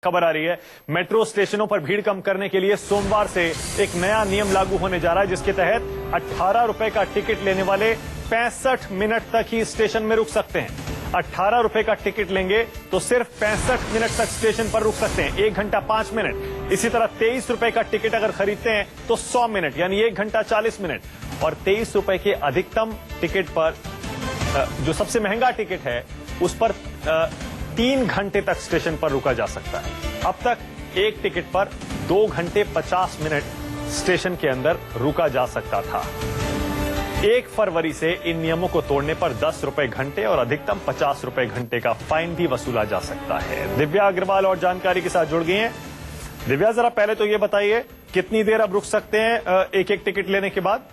खबर आ रही है, मेट्रो स्टेशनों पर भीड़ कम करने के लिए सोमवार से एक नया नियम लागू होने जा रहा है, जिसके तहत 18 रुपए का टिकट लेने वाले 65 मिनट तक ही स्टेशन में रुक सकते हैं। 18 रुपए का टिकट लेंगे तो सिर्फ 65 मिनट तक स्टेशन पर रुक सकते हैं, 1 घंटा 5 मिनट। इसी तरह 23 रुपए का टिकट अगर खरीदते हैं तो 100 मिनट यानी 1 घंटा 40 मिनट। और 23 रुपए के अधिकतम टिकट पर जो सबसे महंगा टिकट है उस पर 3 घंटे तक स्टेशन पर रुका जा सकता है। अब तक एक टिकट पर 2 घंटे 50 मिनट स्टेशन के अंदर रुका जा सकता था। 1 फरवरी से इन नियमों को तोड़ने पर 10 रुपए घंटे और अधिकतम 50 रुपए घंटे का फाइन भी वसूला जा सकता है। दिव्या अग्रवाल और जानकारी के साथ जुड़ गई हैं। दिव्या, जरा पहले तो ये बताइए कितनी देर अब रुक सकते हैं एक एक टिकट लेने के बाद?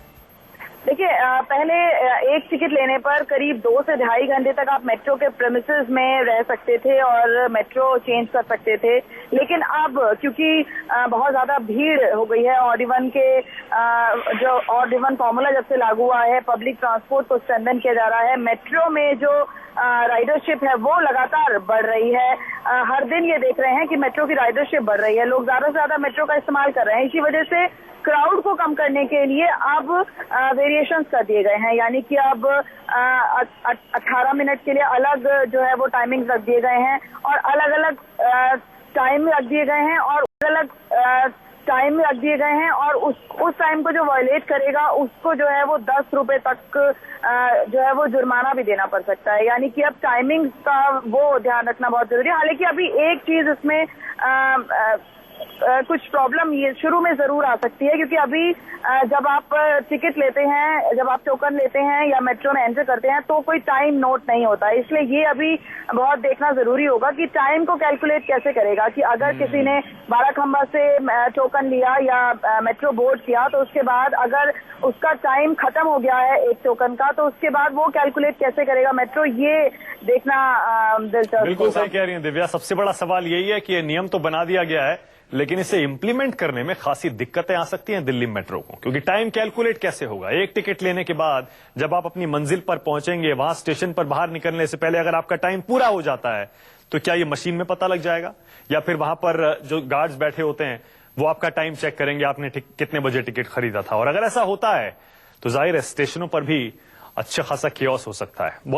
देखिए, पहले एक टिकट लेने पर करीब 2 से 2.5 घंटे तक आप मेट्रो के प्रेमिसेस में रह सकते थे और मेट्रो चेंज कर सकते थे। लेकिन अब क्योंकि बहुत ज्यादा भीड़ हो गई है, ऑड-इवन के जो ऑड-इवन फॉर्मूला जब से लागू हुआ है, पब्लिक ट्रांसपोर्ट को स्ट्रेंथन किया जा रहा है। मेट्रो में जो राइडरशिप है वो लगातार बढ़ रही है। हर दिन ये देख रहे हैं कि मेट्रो की राइडरशिप बढ़ रही है, लोग ज्यादा से ज्यादा मेट्रो का इस्तेमाल कर रहे हैं। इसी वजह से क्राउड को कम करने के लिए अब वेरिएशंस कर दिए गए हैं, यानी कि अब 18 मिनट के लिए अलग जो है वो टाइमिंग रख दिए गए हैं और अलग अलग टाइम रख दिए गए हैं और अलग टाइम रख दिए गए हैं और उस टाइम को जो वायलेट करेगा उसको जो है वो 10 रुपए तक जो है वो जुर्माना भी देना पड़ सकता है। यानी कि अब टाइमिंग का वो ध्यान रखना बहुत जरूरी है। हालांकि अभी एक चीज इसमें कुछ प्रॉब्लम ये शुरू में जरूर आ सकती है, क्योंकि अभी जब आप टिकट लेते हैं, जब आप टोकन लेते हैं या मेट्रो में एंटर करते हैं तो कोई टाइम नोट नहीं होता है। इसलिए ये अभी बहुत देखना जरूरी होगा कि टाइम को कैलकुलेट कैसे करेगा, कि अगर किसी ने 12 खंबा से टोकन लिया या मेट्रो बोर्ड किया तो उसके बाद अगर उसका टाइम खत्म हो गया है एक टोकन का, तो उसके बाद वो कैलकुलेट कैसे करेगा मेट्रो, ये देखना दिलचस्प। बिल्कुल सही कह रही हैं दिव्या। सबसे बड़ा सवाल यही है कि ये नियम तो बना दिया गया है, लेकिन इसे इंप्लीमेंट करने में खासी दिक्कतें आ सकती हैं दिल्ली मेट्रो को, क्योंकि टाइम कैलकुलेट कैसे होगा? एक टिकट लेने के बाद जब आप अपनी मंजिल पर पहुंचेंगे, वहां स्टेशन पर बाहर निकलने से पहले अगर आपका टाइम पूरा हो जाता है तो क्या ये मशीन में पता लग जाएगा, या फिर वहां पर जो गार्ड्स बैठे होते हैं वो आपका टाइम चेक करेंगे आपने कितने बजे टिकट खरीदा था? और अगर ऐसा होता है तो जाहिर है स्टेशनों पर भी अच्छा खासा कियोस्क हो सकता है।